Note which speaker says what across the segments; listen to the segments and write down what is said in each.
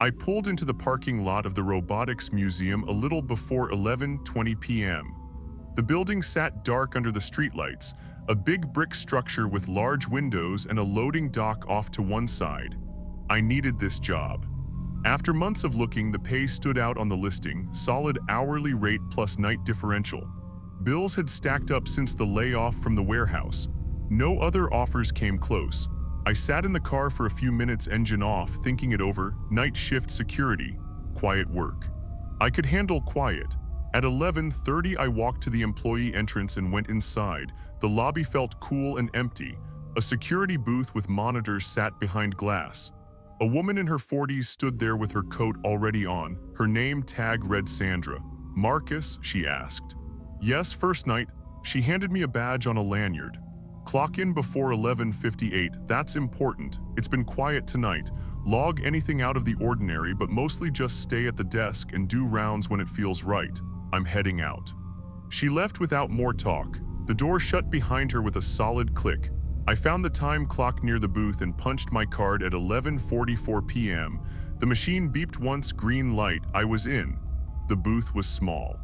Speaker 1: I pulled into the parking lot of the Robotics Museum a little before 11:20 p.m. The building sat dark under the streetlights, a big brick structure with large windows and a loading dock off to one side. I needed this job. After months of looking, the pay stood out on the listing, solid hourly rate plus night differential. Bills had stacked up since the layoff from the warehouse. No other offers came close. I sat in the car for a few minutes, engine off, thinking it over. Night shift, security, quiet work. I could handle quiet. At 11:30, I walked to the employee entrance and went inside. The lobby felt cool and empty. A security booth with monitors sat behind glass. A woman in her 40s stood there with her coat already on. Her name tag read Sandra. "Marcus?" she asked. "Yes, first night." She handed me a badge on a lanyard. "Clock in before 11:58, that's important. It's been quiet tonight. Log anything out of the ordinary, but mostly just stay at the desk and do rounds when it feels right. I'm heading out." She left without more talk. The door shut behind her with a solid click. I found the time clock near the booth and punched my card at 11:44 p.m. The machine beeped once, green light. I was in. The booth was small.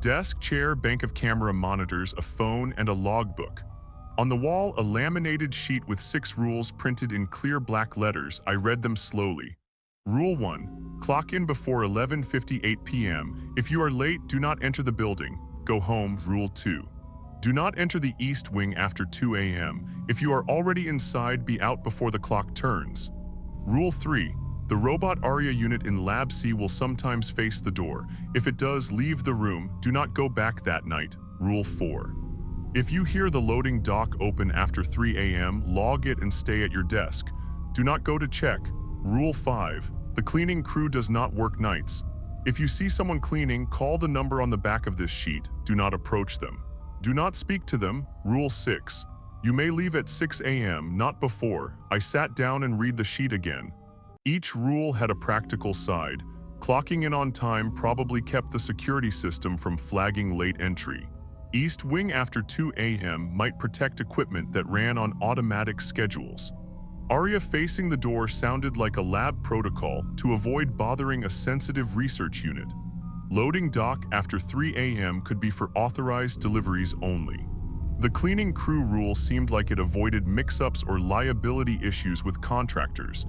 Speaker 1: Desk, chair, bank of camera monitors, a phone, and a logbook. On the wall, a laminated sheet with 6 rules printed in clear black letters. I read them slowly. Rule 1. Clock in before 11:58 p.m. If you are late, do not enter the building. Go home. Rule 2. Do not enter the east wing after 2 a.m. If you are already inside, be out before the clock turns. Rule 3. The robot Aria unit in Lab C will sometimes face the door. If it does, leave the room. Do not go back that night. Rule 4. If you hear the loading dock open after 3 a.m., log it and stay at your desk. Do not go to check. Rule 5. The cleaning crew does not work nights. If you see someone cleaning, call the number on the back of this sheet. Do not approach them. Do not speak to them. Rule 6. You may leave at 6 a.m., not before. I sat down and read the sheet again. Each rule had a practical side. Clocking in on time probably kept the security system from flagging late entry. East wing after 2 a.m. might protect equipment that ran on automatic schedules. Aria facing the door sounded like a lab protocol to avoid bothering a sensitive research unit. Loading dock after 3 a.m. could be for authorized deliveries only. The cleaning crew rule seemed like it avoided mix-ups or liability issues with contractors.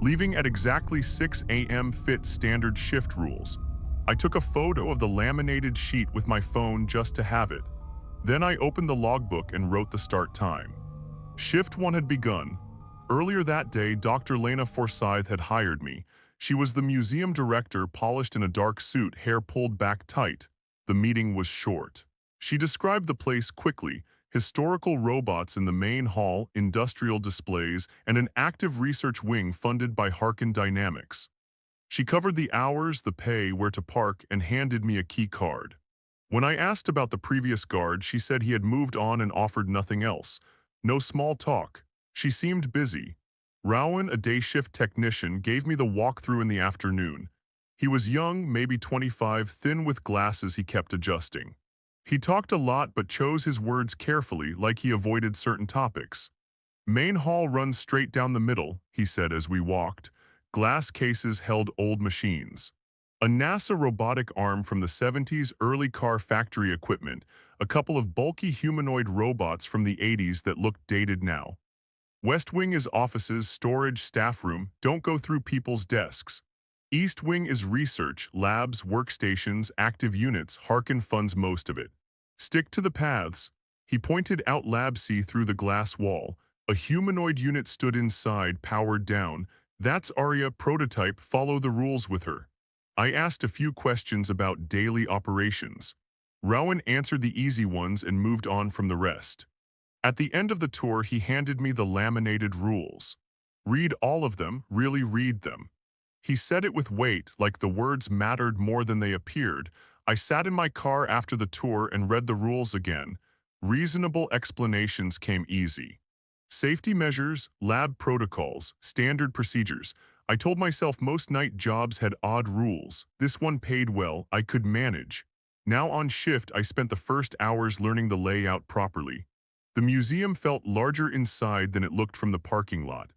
Speaker 1: Leaving at exactly 6 a.m. fit standard shift rules. I took a photo of the laminated sheet with my phone just to have it. Then I opened the logbook and wrote the start time. Shift 1 had begun. Earlier that day, Dr. Lena Forsyth had hired me. She was the museum director, polished in a dark suit, hair pulled back tight. The meeting was short. She described the place quickly: historical robots in the main hall, industrial displays, and an active research wing funded by Harkin Dynamics. She covered the hours, the pay, where to park, and handed me a key card. When I asked about the previous guard, she said he had moved on and offered nothing else. No small talk. She seemed busy. Rowan, a day shift technician, gave me the walkthrough in the afternoon. He was young, maybe 25, thin with glasses he kept adjusting. He talked a lot but chose his words carefully, like he avoided certain topics. Main hall runs straight down the middle, he said as we walked. Glass cases held old machines. A NASA robotic arm from the 70s, early car factory equipment, a couple of bulky humanoid robots from the 80s that looked dated now. West wing is offices, storage, staff room. Don't go through people's desks. East wing is research, labs, workstations, active units. Harkin funds most of it. Stick to the paths. He pointed out Lab C through the glass wall. A humanoid unit stood inside, powered down. That's Aria, prototype. Follow the rules with her. I asked a few questions about daily operations. Rowan answered the easy ones and moved on from the rest. At the end of the tour, he handed me the laminated rules. Read all of them, really read them. He said it with weight, like the words mattered more than they appeared. I sat in my car after the tour and read the rules again. Reasonable explanations came easy. Safety measures, lab protocols, standard procedures. I told myself most night jobs had odd rules. This one paid well, I could manage. Now on shift, I spent the first hours learning the layout properly. The museum felt larger inside than it looked from the parking lot.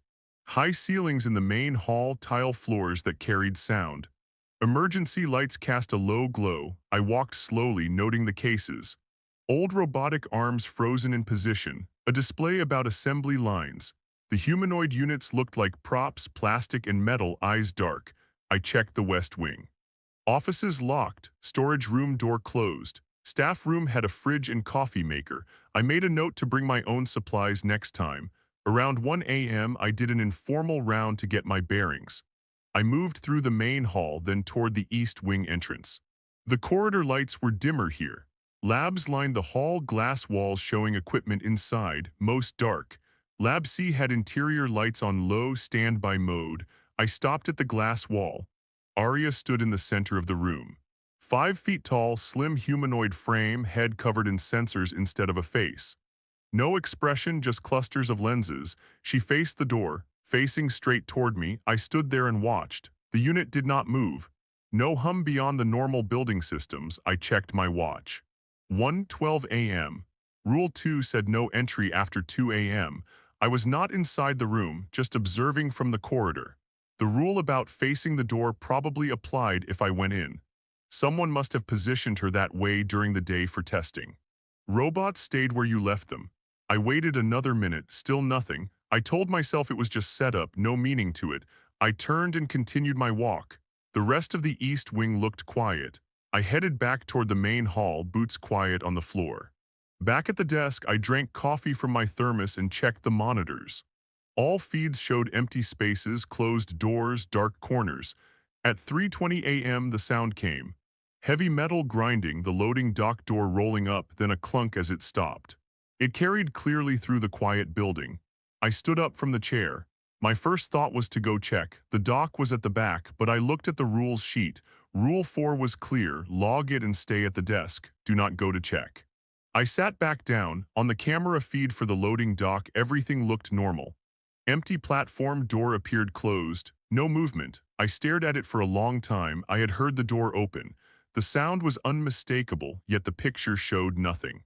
Speaker 1: High ceilings in the main hall, tile floors that carried sound. Emergency lights cast a low glow. I walked slowly, noting the cases. Old robotic arms frozen in position, a display about assembly lines. The humanoid units looked like props, plastic and metal, eyes dark. I checked the west wing. Offices locked, storage room door closed. Staff room had a fridge and coffee maker. I made a note to bring my own supplies next time. Around 1 a.m. I did an informal round to get my bearings. I moved through the main hall, then toward the east wing entrance. The corridor lights were dimmer here. Labs lined the hall, glass walls showing equipment inside, most dark. Lab C had interior lights on low standby mode. I stopped at the glass wall. Arya stood in the center of the room. 5 feet tall, slim humanoid frame, head covered in sensors instead of a face. No expression, just clusters of lenses. She faced the door, facing straight toward me. I stood there and watched. The unit did not move. No hum beyond the normal building systems. I checked my watch. 1:12 a.m. Rule 2 said no entry after 2 a.m. I was not inside the room, just observing from the corridor. The rule about facing the door probably applied if I went in. Someone must have positioned her that way during the day for testing. Robots stayed where you left them. I waited another minute, still nothing. I told myself it was just setup, no meaning to it. I turned and continued my walk. The rest of the east wing looked quiet. I headed back toward the main hall, boots quiet on the floor. Back at the desk, I drank coffee from my thermos and checked the monitors. All feeds showed empty spaces, closed doors, dark corners. At 3:20 a.m. the sound came. Heavy metal grinding, the loading dock door rolling up, then a clunk as it stopped. It carried clearly through the quiet building. I stood up from the chair. My first thought was to go check. The dock was at the back, but I looked at the rules sheet. Rule 4 was clear: log it and stay at the desk. Do not go to check. I sat back down. On the camera feed for the loading dock, everything looked normal. Empty platform, door appeared closed. No movement. I stared at it for a long time. I had heard the door open. The sound was unmistakable, yet the picture showed nothing.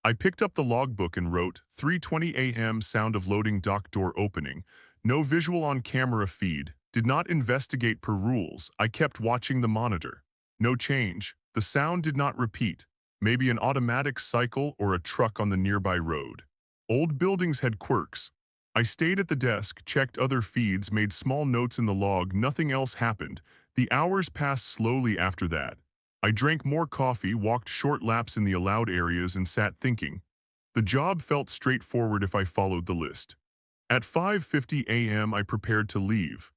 Speaker 1: I picked up the logbook and wrote, 3:20 a.m. sound of loading dock door opening. No visual on camera feed. Did not investigate per rules. I kept watching the monitor. No change. The sound did not repeat. Maybe an automatic cycle or a truck on the nearby road. Old buildings had quirks. I stayed at the desk, checked other feeds, made small notes in the log. Nothing else happened. The hours passed slowly after that. I drank more coffee, walked short laps in the allowed areas, and sat thinking. The job felt straightforward if I followed the list. At 5:50 a.m. I prepared to leave.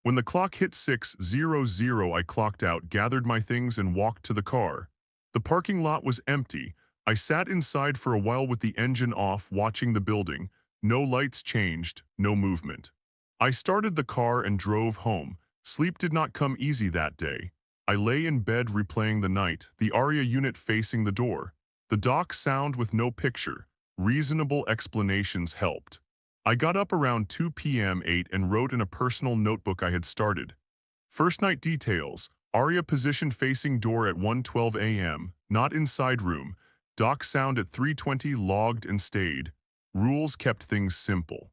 Speaker 1: When the clock hit 6:00, I clocked out, gathered my things, and walked to the car. The parking lot was empty. I sat inside for a while with the engine off, watching the building. No lights changed, no movement. I started the car and drove home. Sleep did not come easy that day. I lay in bed replaying the night, the Aria unit facing the door. The dock sound with no picture. Reasonable explanations helped. I got up around 2 p.m. 8 and wrote in a personal notebook I had started. First night details. Aria position facing door at 1:12 a.m., not inside room. Dock sound at 3:20, logged and stayed. Rules kept things simple.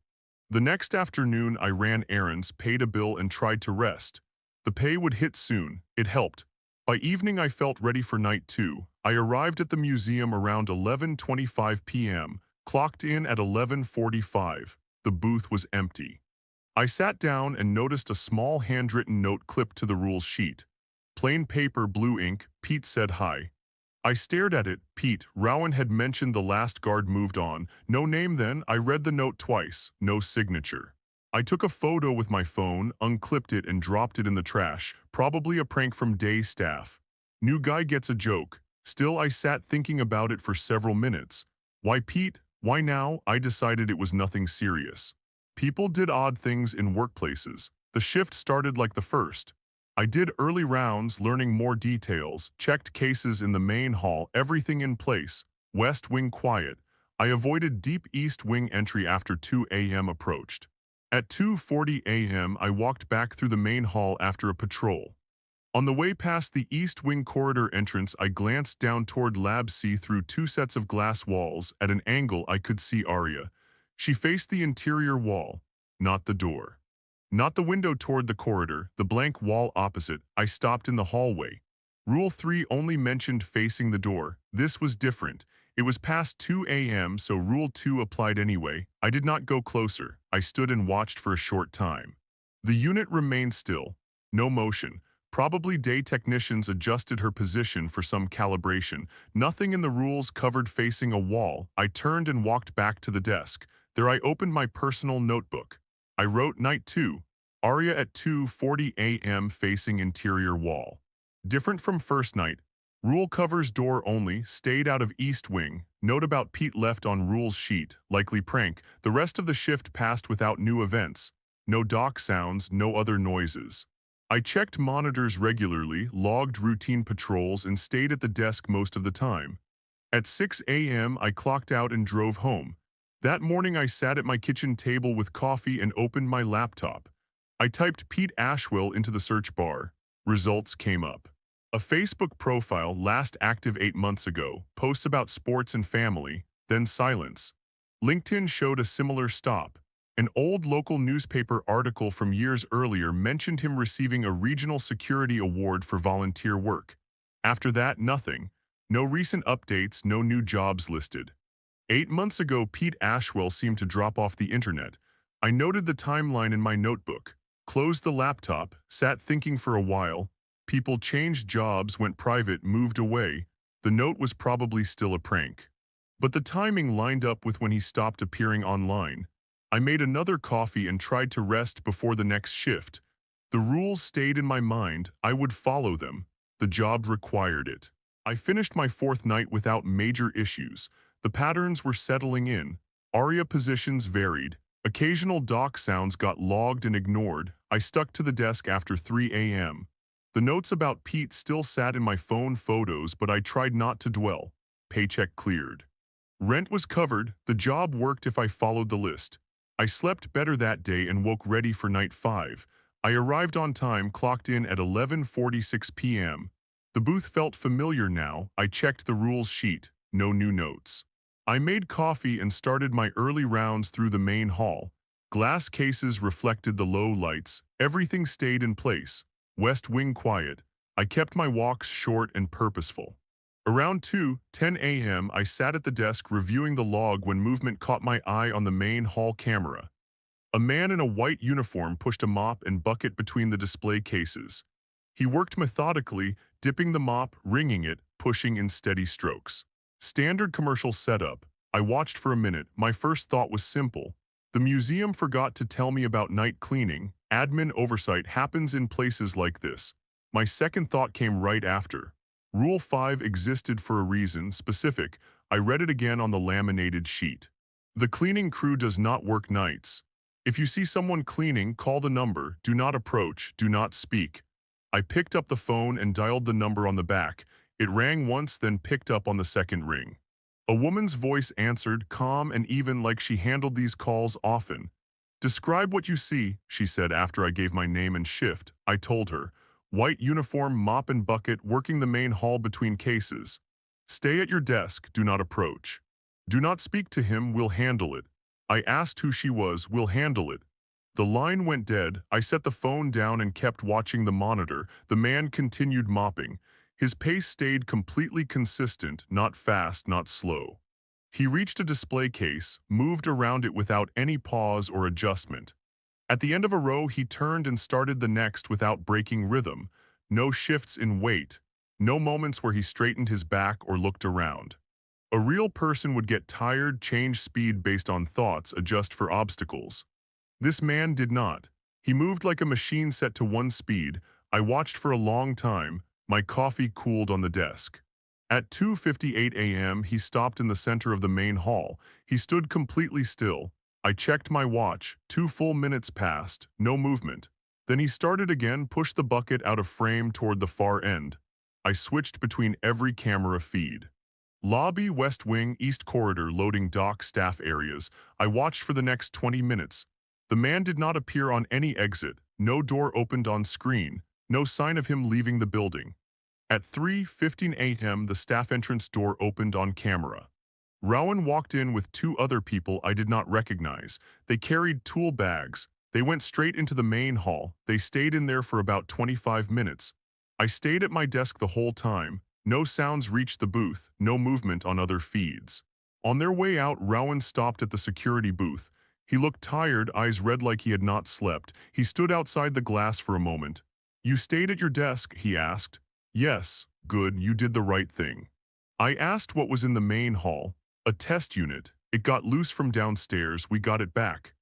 Speaker 1: The next afternoon I ran errands, paid a bill, and tried to rest. The pay would hit soon. It helped. By evening I felt ready for night 2. I arrived at the museum around 11:25 p.m., clocked in at 11:45. The booth was empty. I sat down and noticed a small handwritten note clipped to the rules sheet. Plain paper, blue ink. Pete said hi. I stared at it. Pete, Rowan had mentioned the last guard moved on. No name then. I read the note twice. No signature. I took a photo with my phone, unclipped it, and dropped it in the trash. Probably a prank from day staff. New guy gets a joke. Still, I sat thinking about it for several minutes. Why Pete? Why now? I decided it was nothing serious. People did odd things in workplaces. The shift started like the first. I did early rounds, learning more details, checked cases in the main hall, everything in place. West wing quiet. I avoided deep east wing entry after 2 a.m. approached. At 2:40 a.m. I walked back through the main hall after a patrol. On the way past the east wing corridor entrance, I glanced down toward Lab C through 2 sets of glass walls. At an angle I could see Arya. She faced the interior wall, not the door. Not the window toward the corridor, the blank wall opposite. I stopped in the hallway. Rule 3 only mentioned facing the door. This was different. It was past 2 a.m., so Rule 2 applied anyway. I did not go closer. I stood and watched for a short time. The unit remained still. No motion. Probably day technicians adjusted her position for some calibration. Nothing in the rules covered facing a wall. I turned and walked back to the desk. There I opened my personal notebook. I wrote Night 2, Aria at 2:40 a.m. facing interior wall. Different from first night. Rule covers door only, stayed out of East Wing. Note about Pete left on Rule's sheet, likely prank. The rest of the shift passed without new events. No dock sounds, no other noises. I checked monitors regularly, logged routine patrols, and stayed at the desk most of the time. At 6 a.m. I clocked out and drove home. That morning I sat at my kitchen table with coffee and opened my laptop. I typed Pete Ashwell into the search bar. Results came up. A Facebook profile last active 8 months ago, posts about sports and family, then silence. LinkedIn showed a similar stop. An old local newspaper article from years earlier mentioned him receiving a regional security award for volunteer work. After that, nothing. No recent updates, no new jobs listed. 8 months ago, Pete Ashwell seemed to drop off the internet. I noted the timeline in my notebook, closed the laptop, sat thinking for a while. People changed jobs, went private, moved away. The note was probably still a prank. But the timing lined up with when he stopped appearing online. I made another coffee and tried to rest before the next shift. The rules stayed in my mind. I would follow them. The job required it. I finished my fourth night without major issues. The patterns were settling in. Aria positions varied. Occasional dock sounds got logged and ignored. I stuck to the desk after 3 a.m. The notes about Pete still sat in my phone photos, but I tried not to dwell. Paycheck cleared. Rent was covered. The job worked if I followed the list. I slept better that day and woke ready for night 5. I arrived on time, clocked in at 11:46 p.m. The booth felt familiar now. I checked the rules sheet. No new notes. I made coffee and started my early rounds through the main hall. Glass cases reflected the low lights. Everything stayed in place. West Wing quiet. I kept my walks short and purposeful. Around 2:10 a.m. I sat at the desk reviewing the log when movement caught my eye on the main hall camera. A man in a white uniform pushed a mop and bucket between the display cases. He worked methodically, dipping the mop, wringing it, pushing in steady strokes. Standard commercial setup. I watched for a minute. My first thought was simple. The museum forgot to tell me about night cleaning. Admin oversight happens in places like this. My second thought came right after. Rule 5 existed for a reason specific. I read it again on the laminated sheet. The cleaning crew does not work nights. If you see someone cleaning, call the number. Do not approach. Do not speak. I picked up the phone and dialed the number on the back. It rang once, then picked up on the second ring. A woman's voice answered, calm and even, like she handled these calls often. Describe what you see, she said after I gave my name and shift. I told her. White uniform, mop and bucket, working the main hall between cases. Stay at your desk, do not approach. Do not speak to him, we'll handle it. I asked who she was, we'll handle it. The line went dead. I set the phone down and kept watching the monitor. The man continued mopping. His pace stayed completely consistent, not fast, not slow. He reached a display case, moved around it without any pause or adjustment. At the end of a row, he turned and started the next without breaking rhythm. No shifts in weight. No moments where he straightened his back or looked around. A real person would get tired, change speed based on thoughts, adjust for obstacles. This man did not. He moved like a machine set to one speed. I watched for a long time. My coffee cooled on the desk. At 2:58 a.m., he stopped in the center of the main hall. He stood completely still. I checked my watch. 2 full minutes passed. No movement. Then he started again, pushed the bucket out of frame toward the far end. I switched between every camera feed. Lobby, West Wing, East Corridor, loading dock, staff areas. I watched for the next 20 minutes. The man did not appear on any exit. No door opened on screen. No sign of him leaving the building. At 3:15 a.m., the staff entrance door opened on camera. Rowan walked in with 2 other people I did not recognize. They carried tool bags. They went straight into the main hall. They stayed in there for about 25 minutes. I stayed at my desk the whole time. No sounds reached the booth, no movement on other feeds. On their way out, Rowan stopped at the security booth. He looked tired, eyes red like he had not slept. He stood outside the glass for a moment. "You stayed at your desk?" he asked. "Yes, good, you did the right thing." I asked what was in the main hall. "A test unit. It got loose from downstairs, we got it back."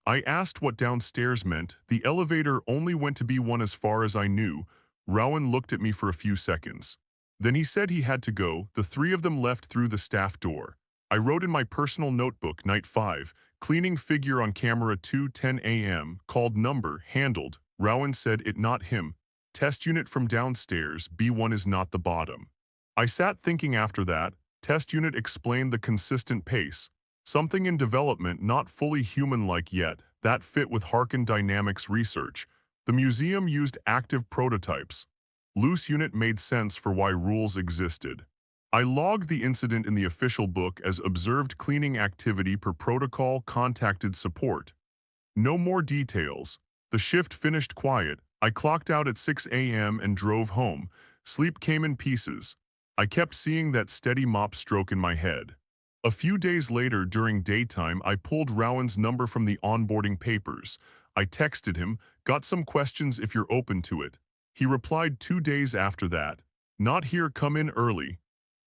Speaker 1: I asked what downstairs meant. "The elevator only went to B1 as far as I knew." Rowan looked at me for a few seconds. Then he said he had to go. The three of them left through the staff door. I wrote in my personal notebook, Night 5, cleaning figure on camera 2:10 a.m., called number, handled. Rowan said it not him. Test unit from downstairs, B1 is not the bottom. I sat thinking after that. Test unit explained the consistent pace. Something in development not fully human-like yet, that fit with Harkin Dynamics research. The museum used active prototypes. Loose unit made sense for why rules existed. I logged the incident in the official book as observed cleaning activity per protocol, contacted support. No more details. The shift finished quiet. I clocked out at 6 a.m. and drove home. Sleep came in pieces. I kept seeing that steady mop stroke in my head. A few days later, during daytime, I pulled Rowan's number from the onboarding papers. I texted him, "Got some questions if you're open to it." He replied 2 days after that, "Not here, come in early."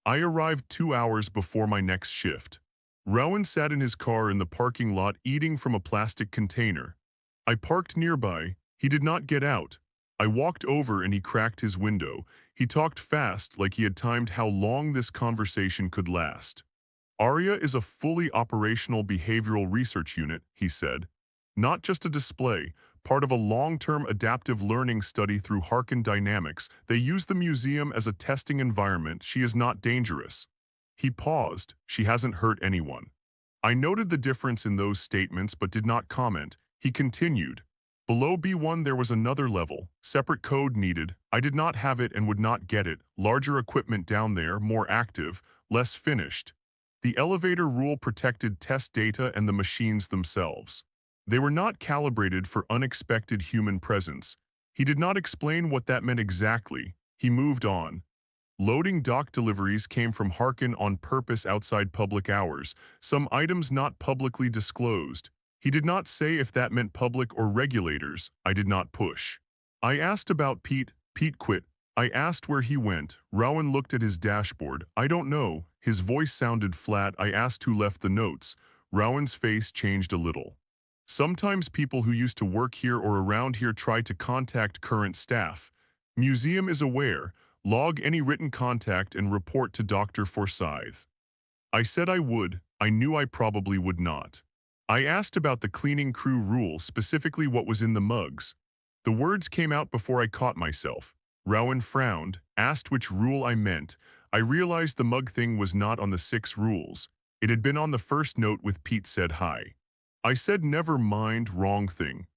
Speaker 1: I arrived 2 hours before my next shift. Rowan sat in his car in the parking lot eating from a plastic container. I parked nearby. He did not get out. I walked over and he cracked his window. He talked fast, like he had timed how long this conversation could last. "ARIA is a fully operational behavioral research unit," he said. "Not just a display, part of a long-term adaptive learning study through Harkin Dynamics. They use the museum as a testing environment. She is not dangerous." He paused. "She hasn't hurt anyone." I noted the difference in those statements but did not comment. He continued. "Below B1 there was another level, separate code needed. I did not have it and would not get it. Larger equipment down there, more active, less finished. The elevator rule protected test data and the machines themselves. They were not calibrated for unexpected human presence." He did not explain what that meant exactly. He moved on. "Loading dock deliveries came from Harkin on purpose outside public hours, some items not publicly disclosed." He did not say if that meant public or regulators. I did not push. I asked about Pete. Pete quit. I asked where he went. Rowan looked at his dashboard. "I don't know." His voice sounded flat. I asked who left the notes. Rowan's face changed a little. "Sometimes people who used to work here or around here try to contact current staff. Museum is aware. Log any written contact and report to Dr. Forsyth." I said I would. I knew I probably would not. I asked about the cleaning crew rule, specifically what was in the mugs. The words came out before I caught myself. Rowan frowned, asked which rule I meant. I realized the mug thing was not on the 6 rules. It had been on the first note with Pete said hi. I said never mind, wrong thing.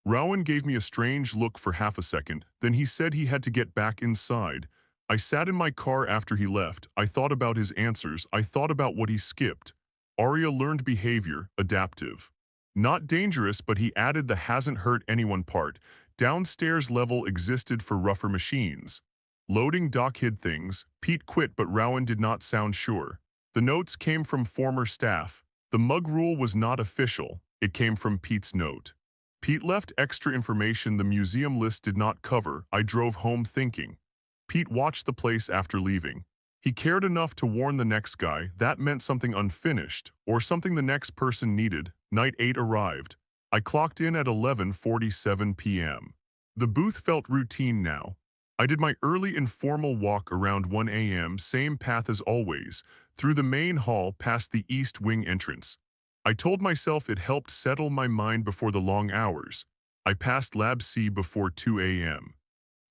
Speaker 1: Rowan gave me a strange look for half a second, then he said he had to get back inside. I sat in my car after he left. I thought about his answers. I thought about what he skipped. "ARIA learned behavior, adaptive. Not dangerous," but he added the "hasn't hurt anyone" part. Downstairs level existed for rougher machines. Loading dock hid things. Pete quit but Rowan did not sound sure. The notes came from former staff. The mug rule was not official. It came from Pete's note. Pete left extra information the museum list did not cover. I drove home thinking. Pete watched the place after leaving. He cared enough to warn the next guy. That meant something unfinished, or something the next person needed. Night 8 arrived. I clocked in at 11:47 p.m. The booth felt routine now. I did my early informal walk around 1 a.m., same path as always, through the main hall past the East Wing entrance. I told myself it helped settle my mind before the long hours. I passed Lab C before 2 a.m.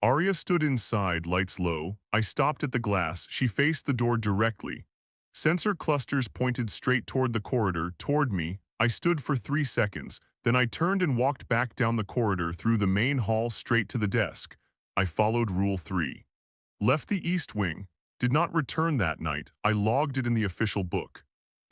Speaker 1: Arya stood inside, lights low. I stopped at the glass. She faced the door directly. Sensor clusters pointed straight toward the corridor, toward me. I stood for 3 seconds. Then I turned and walked back down the corridor through the main hall straight to the desk. I followed Rule 3. Left the East Wing. Did not return that night. I logged it in the official book.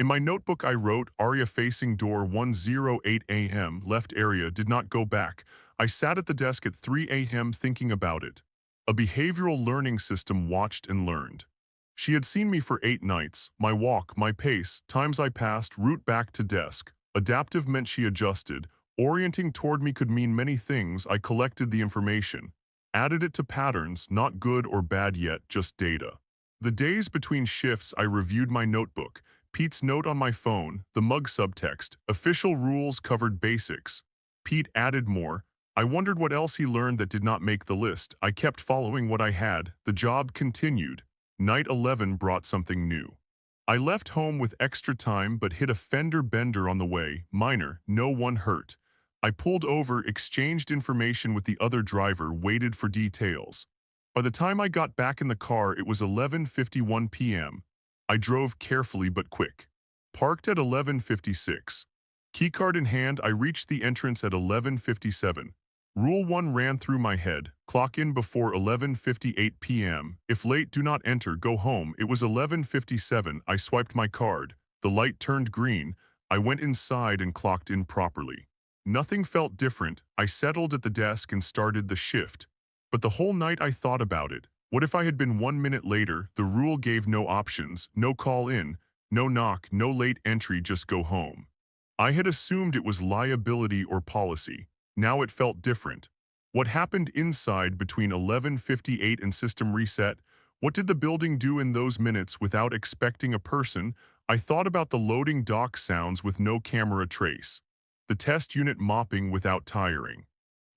Speaker 1: In my notebook I wrote, Aria facing door 108 a.m. left area did not go back. I sat at the desk at 3 a.m. thinking about it. A behavioral learning system watched and learned. She had seen me for 8 nights, my walk, my pace, times I passed, route back to desk. Adaptive meant she adjusted. Orienting toward me could mean many things. I collected the information. Added it to patterns, not good or bad yet, just data. The days between shifts I reviewed my notebook. Pete's note on my phone, the mug subtext, official rules covered basics. Pete added more. I wondered what else he learned that did not make the list. I kept following what I had. The job continued. Night 11 brought something new. I left home with extra time but hit a fender bender on the way, minor, no one hurt. I pulled over, exchanged information with the other driver, waited for details. By the time I got back in the car, it was 11:51 p.m. I drove carefully but quick. Parked at 11:56. Keycard in hand, I reached the entrance at 11:57. Rule 1 ran through my head. Clock in before 11:58 p.m. If late, do not enter, go home. It was 11:57. I swiped my card. The light turned green. I went inside and clocked in properly. Nothing felt different. I settled at the desk and started the shift. But the whole night I thought about it. What if I had been 1 minute later? The rule gave no options, no call in, no knock, no late entry, just go home. I had assumed it was liability or policy. Now it felt different. What happened inside between 11:58 and system reset? What did the building do in those minutes without expecting a person? I thought about the loading dock sounds with no camera trace. The test unit mopping without tiring.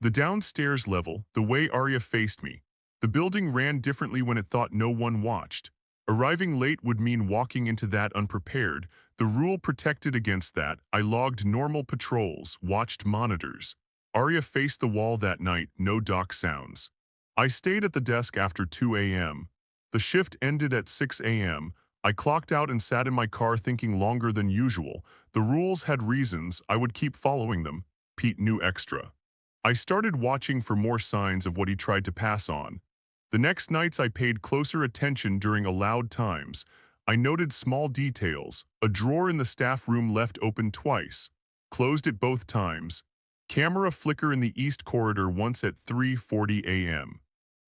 Speaker 1: The downstairs level, the way Arya faced me. The building ran differently when it thought no one watched. Arriving late would mean walking into that unprepared. The rule protected against that. I logged normal patrols, watched monitors. Arya faced the wall that night, no dock sounds. I stayed at the desk after 2 a.m. The shift ended at 6 a.m. I clocked out and sat in my car thinking longer than usual. The rules had reasons, I would keep following them. Pete knew extra. I started watching for more signs of what he tried to pass on. The next nights I paid closer attention during allowed times. I noted small details. A drawer in the staff room left open twice. Closed it both times. Camera flicker in the east corridor once at 3:40 a.m.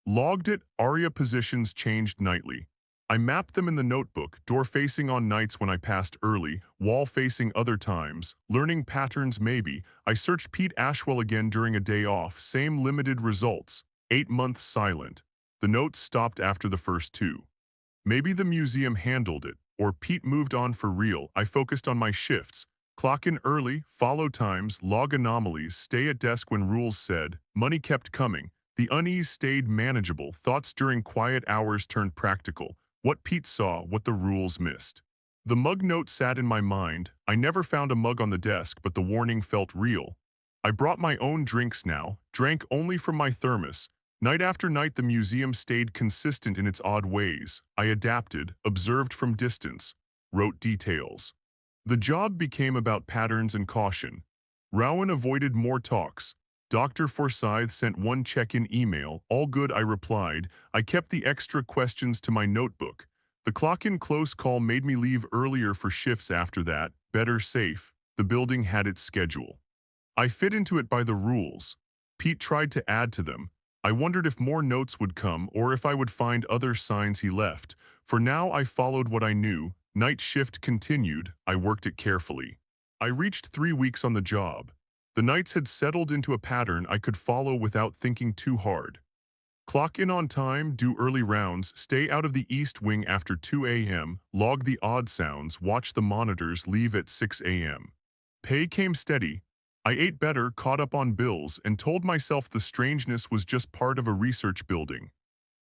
Speaker 1: Logged it, Arya positions changed nightly. I mapped them in the notebook, door facing on nights when I passed early, wall facing other times, learning patterns maybe. I searched Pete Ashwell again during a day off, same limited results. 8 months silent. The notes stopped after the first 2. Maybe the museum handled it, or Pete moved on for real. I focused on my shifts. Clock in early, follow times, log anomalies, stay at desk when rules said. Money kept coming. The unease stayed manageable. Thoughts during quiet hours turned practical. What Pete saw, what the rules missed. The mug note sat in my mind. I never found a mug on the desk, but the warning felt real. I brought my own drinks now, drank only from my thermos. Night after night the museum stayed consistent in its odd ways. I adapted, observed from distance, wrote details. The job became about patterns and caution. Rowan avoided more talks. Dr. Forsyth sent one check-in email. All good, I replied. I kept the extra questions to my notebook. The clock-in close call made me leave earlier for shifts after that. Better safe. The building had its schedule. I fit into it by the rules. Pete tried to add to them. I wondered if more notes would come or if I would find other signs he left. For now I followed what I knew. Night shift continued. I worked it carefully. I reached 3 weeks on the job. The nights had settled into a pattern I could follow without thinking too hard. Clock in on time, do early rounds, stay out of the east wing after 2 a.m., log the odd sounds, watch the monitors, leave at 6 a.m. Pay came steady. I ate better, caught up on bills, and told myself the strangeness was just part of a research building.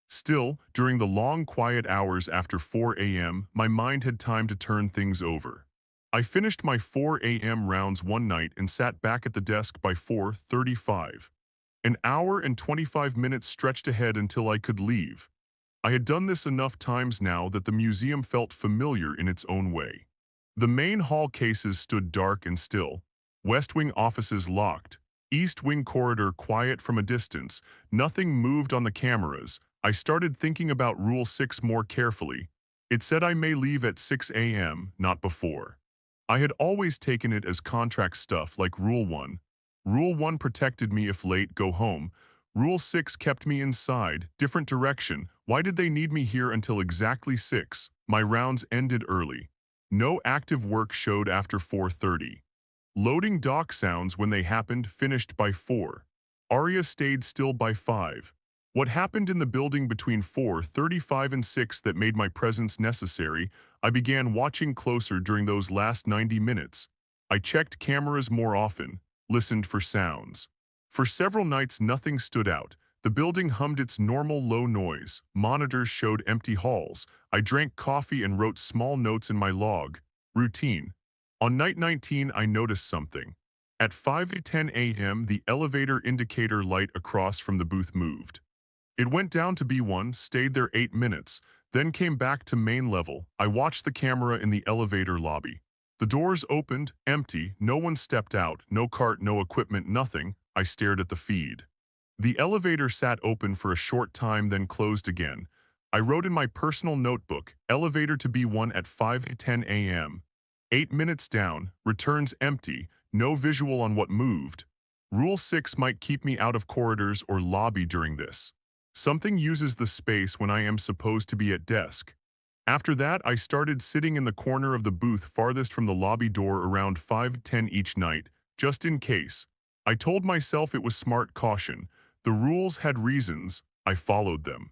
Speaker 1: Still, during the long quiet hours after 4 a.m., my mind had time to turn things over. I finished my 4 a.m. rounds one night and sat back at the desk by 4:35. An hour and 25 minutes stretched ahead until I could leave. I had done this enough times now that the museum felt familiar in its own way. The main hall cases stood dark and still. West wing offices locked. East wing corridor quiet from a distance. Nothing moved on the cameras. I started thinking about Rule 6 more carefully. It said I may leave at 6 a.m., not before. I had always taken it as contract stuff like Rule 1. Rule 1 protected me if late, go home. Rule 6 kept me inside, different direction. Why did they need me here until exactly 6? My rounds ended early. No active work showed after 4:30. Loading dock sounds when they happened finished by 4. Arya stayed still by 5. What happened in the building between 4:35 and 6 that made my presence necessary? I began watching closer during those last 90 minutes. I checked cameras more often, listened for sounds. For several nights nothing stood out. The building hummed its normal low noise. Monitors showed empty halls. I drank coffee and wrote small notes in my log. Routine. On night 19 I noticed something. At 5:10 a.m. the elevator indicator light across from the booth moved. It went down to B1, stayed there 8 minutes, then came back to main level. I watched the camera in the elevator lobby. The doors opened, empty, no one stepped out, no cart, no equipment, nothing. I stared at the feed. The elevator sat open for a short time, then closed again. I wrote in my personal notebook, elevator to B1 at 5:10 a.m. 8 minutes down, returns empty, no visual on what moved. Rule 6 might keep me out of corridors or lobby during this. Something uses the space when I am supposed to be at desk. After that, I started sitting in the corner of the booth farthest from the lobby door around 5:10 each night, just in case. I told myself it was smart caution. The rules had reasons, I followed them.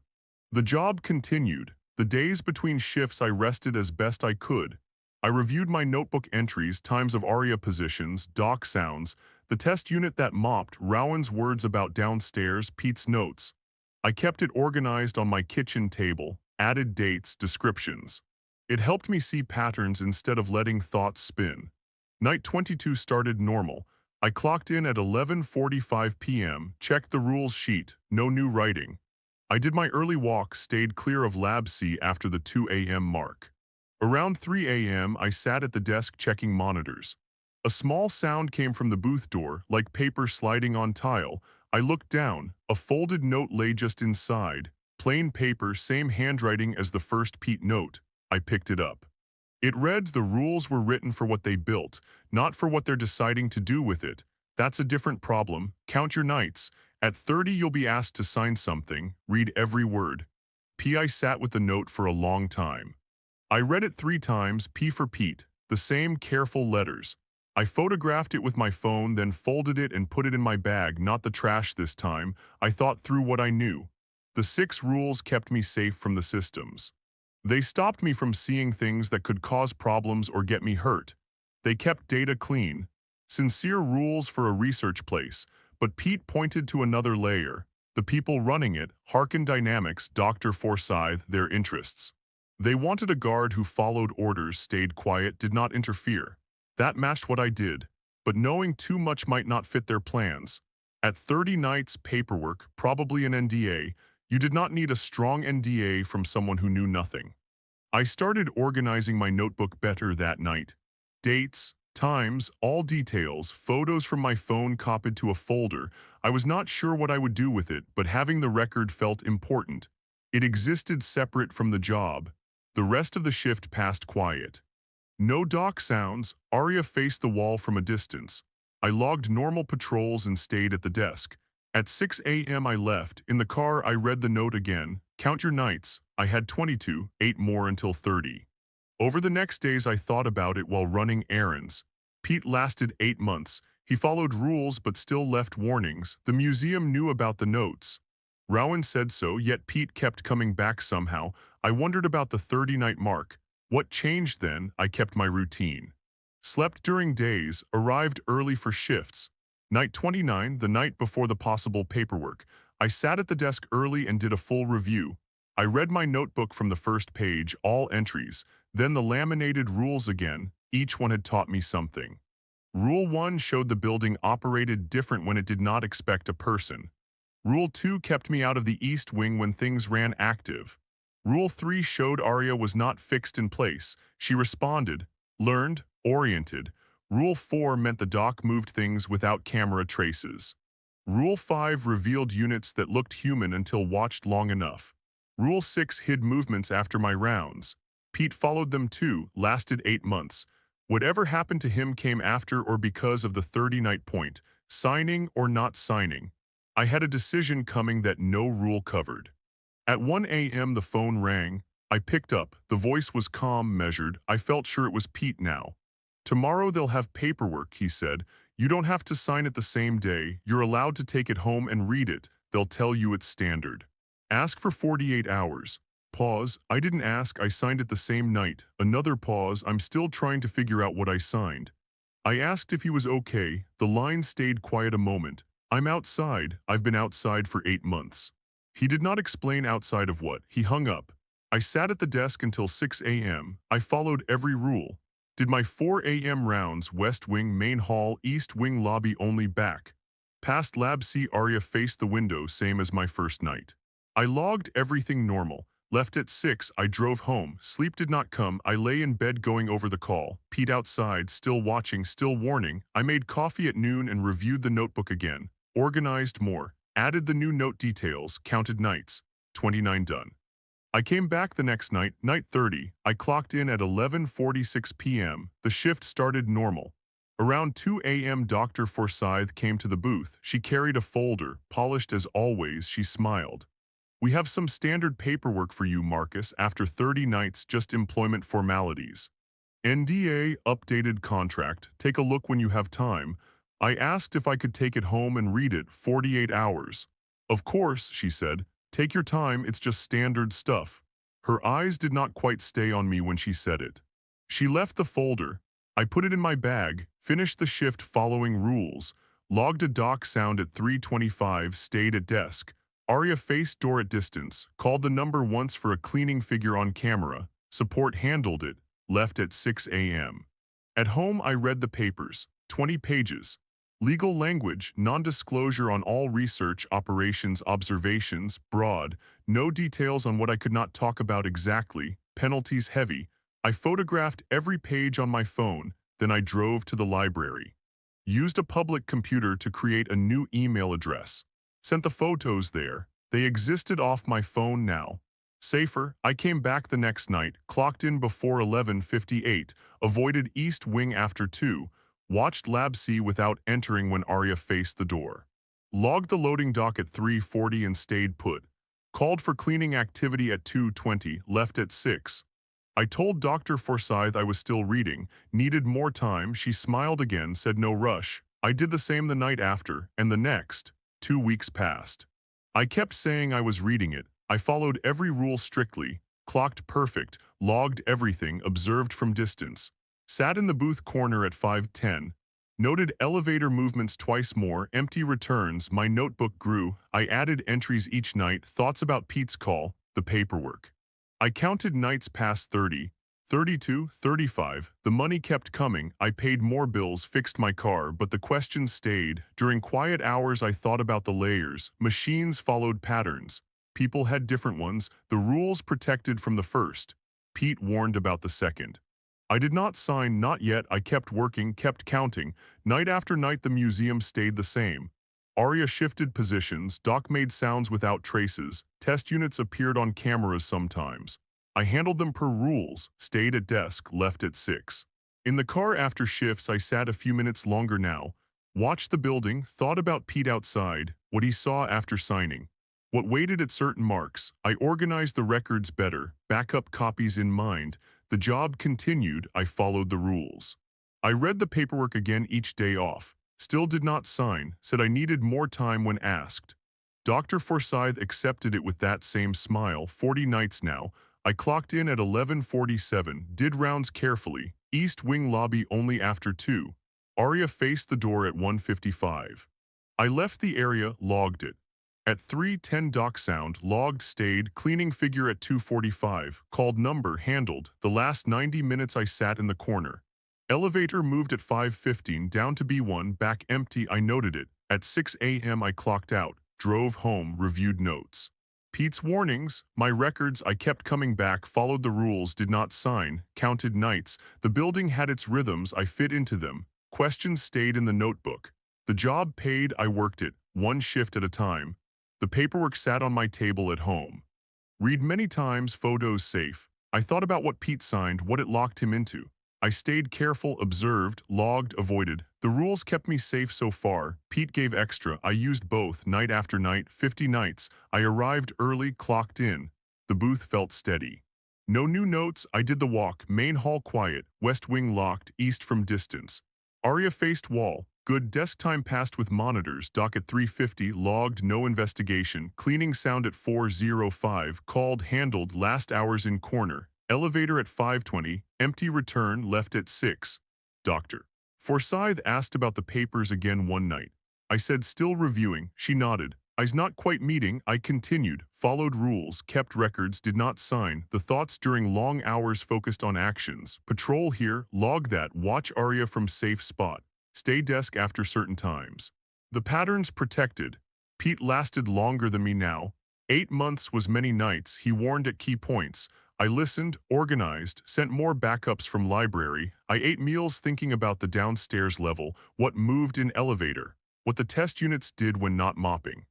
Speaker 1: The job continued. The days between shifts I rested as best I could. I reviewed my notebook entries, times of Arya positions, dock sounds, the test unit that mopped, Rowan's words about downstairs, Pete's notes. I kept it organized on my kitchen table, added dates, descriptions. It helped me see patterns instead of letting thoughts spin. Night 22 started normal. I clocked in at 11:45 p.m., checked the rules sheet, no new writing. I did my early walk, stayed clear of Lab C after the 2 a.m. mark. Around 3 a.m. I sat at the desk checking monitors. A small sound came from the booth door, like paper sliding on tile. I looked down. A folded note lay just inside. Plain paper, same handwriting as the first Pete note. I picked it up. It read, the rules were written for what they built, not for what they're deciding to do with it. That's a different problem. Count your nights. At 30 you'll be asked to sign something. Read every word. I sat with the note for a long time. I read it 3 times, P for Pete, the same careful letters. I photographed it with my phone, then folded it and put it in my bag, not the trash this time. I thought through what I knew. The 6 rules kept me safe from the systems. They stopped me from seeing things that could cause problems or get me hurt. They kept data clean. Sincere rules for a research place, but Pete pointed to another layer. The people running it, Harkin Dynamics, Dr. Forsyth, their interests. They wanted a guard who followed orders, stayed quiet, did not interfere. That matched what I did, but knowing too much might not fit their plans. At 30 nights, paperwork, probably an NDA, you did not need a strong NDA from someone who knew nothing. I started organizing my notebook better that night. Dates, times, all details, photos from my phone copied to a folder. I was not sure what I would do with it, but having the record felt important. It existed separate from the job. The rest of the shift passed quiet. No dock sounds. Arya faced the wall from a distance. I logged normal patrols and stayed at the desk. At 6 a.m. I left. In the car I read the note again. Count your nights. I had 22, 8 more until 30. Over the next days I thought about it while running errands. Pete lasted 8 months. He followed rules but still left warnings. The museum knew about the notes. Rowan said so, yet Pete kept coming back somehow. I wondered about the 30-night mark. What changed then? I kept my routine. Slept during days, arrived early for shifts. Night 29, the night before the possible paperwork, I sat at the desk early and did a full review. I read my notebook from the first page, all entries, then the laminated rules again. Each one had taught me something. Rule 1 showed the building operated different when it did not expect a person. Rule 2 kept me out of the East Wing when things ran active. Rule 3 showed Arya was not fixed in place. She responded, learned, oriented. Rule 4 meant the dock moved things without camera traces. Rule 5 revealed units that looked human until watched long enough. Rule 6 hid movements after my rounds. Pete followed them too, lasted 8 months. Whatever happened to him came after or because of the 30-night point, signing or not signing. I had a decision coming that no rule covered. At 1 a.m. the phone rang. I picked up. The voice was calm, measured. I felt sure it was Pete now. "Tomorrow they'll have paperwork," he said. "You don't have to sign it the same day. You're allowed to take it home and read it. They'll tell you it's standard. Ask for 48 hours. Pause. I didn't ask. I signed it the same night. Another pause. I'm still trying to figure out what I signed. I asked if he was okay. The line stayed quiet a moment. "I'm outside. I've been outside for 8 months. He did not explain outside of what. He hung up. I sat at the desk until 6 a.m. I followed every rule. Did my 4 a.m. rounds, West Wing, Main Hall, East Wing lobby only back. Past Lab C. Arya faced the window, same as my first night. I logged everything normal. Left at 6, I drove home. Sleep did not come. I lay in bed going over the call. Pete outside, still watching, still warning. I made coffee at noon and reviewed the notebook again. Organized more. Added the new note details. Counted nights. 29 done. I came back the next night, night 30. I clocked in at 11:46 p.m. The shift started normal. Around 2 a.m. Dr. Forsyth came to the booth. She carried a folder. Polished as always, she smiled. "We have some standard paperwork for you, Marcus, after 30 nights, just employment formalities. NDA, updated contract. Take a look when you have time." I asked if I could take it home and read it. 48 hours. "Of course," she said. "Take your time, it's just standard stuff." Her eyes did not quite stay on me when she said it. She left the folder. I put it in my bag, finished the shift following rules, logged a dock sound at 3:25, stayed at desk. Arya faced door at distance, called the number once for a cleaning figure on camera. Support handled it, left at 6 a.m. At home I read the papers, 20 pages. Legal language, non-disclosure on all research, operations, observations, broad, no details on what I could not talk about exactly, penalties heavy. I photographed every page on my phone, then I drove to the library. Used a public computer to create a new email address. Sent the photos there. They existed off my phone now. Safer, I came back the next night, clocked in before 11:58, avoided East Wing after 2, watched Lab C without entering when Arya faced the door. Logged the loading dock at 3:40 and stayed put. Called for cleaning activity at 2:20, left at 6. I told Dr. Forsyth I was still reading, needed more time. She smiled again, said no rush. I did the same the night after, and the next. 2 weeks passed. I kept saying I was reading it. I followed every rule strictly, clocked perfect, logged everything, observed from distance. Sat in the booth corner at 5:10. Noted elevator movements twice more, empty returns. My notebook grew. I added entries each night, thoughts about Pete's call, the paperwork. I counted nights past 30, 32, 35. The money kept coming. I paid more bills, fixed my car, but the questions stayed. During quiet hours I thought about the layers. Machines followed patterns. People had different ones. The rules protected from the first. Pete warned about the second. I did not sign, not yet. I kept working, kept counting. Night after night the museum stayed the same. Arya shifted positions, Doc made sounds without traces, test units appeared on cameras sometimes. I handled them per rules, stayed at desk, left at 6. In the car after shifts I sat a few minutes longer now, watched the building, thought about Pete outside, what he saw after signing. What waited at certain marks. I organized the records better, backup copies in mind. The job continued, I followed the rules. I read the paperwork again each day off. Still did not sign, said I needed more time when asked. Dr. Forsyth accepted it with that same smile. 40 nights now. I clocked in at 11:47, did rounds carefully. East Wing lobby only after 2. Arya faced the door at 1:55. I left the area, logged it. At 3:10 dock sound, logged, stayed, cleaning figure at 2:45, called number, handled. The last 90 minutes I sat in the corner. Elevator moved at 5:15 down to B1, back empty. I noted it. At 6 a.m. I clocked out, drove home, reviewed notes. Pete's warnings, my records. I kept coming back, followed the rules, did not sign, counted nights. The building had its rhythms, I fit into them. Questions stayed in the notebook. The job paid, I worked it, one shift at a time. The paperwork sat on my table at home. Read many times, photos safe. I thought about what Pete signed, what it locked him into. I stayed careful, observed, logged, avoided. The rules kept me safe so far. Pete gave extra. I used both, night after night, 50 nights. I arrived early, clocked in. The booth felt steady. No new notes, I did the walk. Main hall quiet, west wing locked, east from distance. Aria faced wall. Good desk time passed with monitors. Dock at 3:50, logged, no investigation. Cleaning sound at 4:05, called, handled, last hours in corner. Elevator at 5:20, empty return, left at 6. Doctor. Forsyth asked about the papers again one night. I said still reviewing. She nodded. I's not quite meeting. I continued, followed rules, kept records, did not sign. The thoughts during long hours focused on actions. Patrol here, log that, watch Aria from safe spot. Stay desk after certain times. The patterns protected. Pete lasted longer than me now. 8 months was many nights, he warned at key points. I listened, organized, sent more backups from library. I ate meals thinking about the downstairs level, what moved in elevator, what the test units did when not mopping.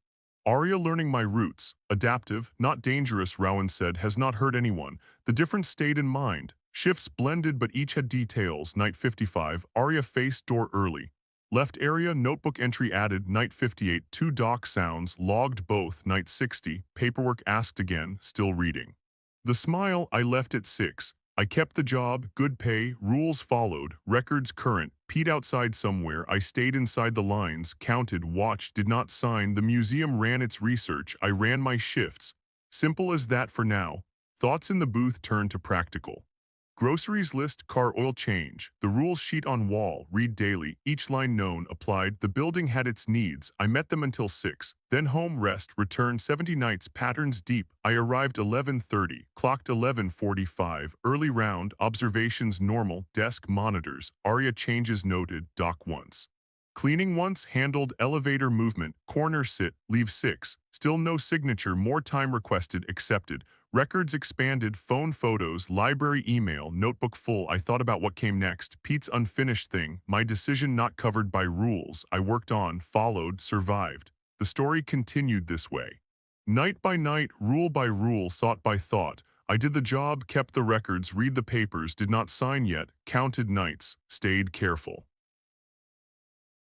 Speaker 1: Aria learning my roots, adaptive, not dangerous, Rowan said, has not hurt anyone. The difference stayed in mind. Shifts blended but each had details. Night 55, Aria faced door early. Left area, notebook entry added. Night 58, 2 dock sounds, logged both. Night 60, paperwork asked again, still reading. The smile, I left at 6. I kept the job, good pay, rules followed, records current. Pete outside somewhere, I stayed inside the lines, counted, watched, did not sign. The museum ran its research, I ran my shifts. Simple as that for now. Thoughts in the booth turned to practical. Groceries list, car oil change. The rules sheet on wall, read daily, each line known, applied. The building had its needs. I met them until 6. Then home, rest, return, 70 nights, patterns deep. I arrived 11:30, clocked 11:45. Early round, observations normal, desk monitors. Aria changes noted, dock once. Cleaning once, handled, elevator movement, corner sit, leave 6. Still no signature, more time requested, accepted. Records expanded, phone photos, library email, notebook full. I thought about what came next. Pete's unfinished thing, my decision not covered by rules. I worked on, followed, survived. The story continued this way. Night by night, rule by rule, thought by thought. I did the job, kept the records, read the papers, did not sign yet, counted nights, stayed careful.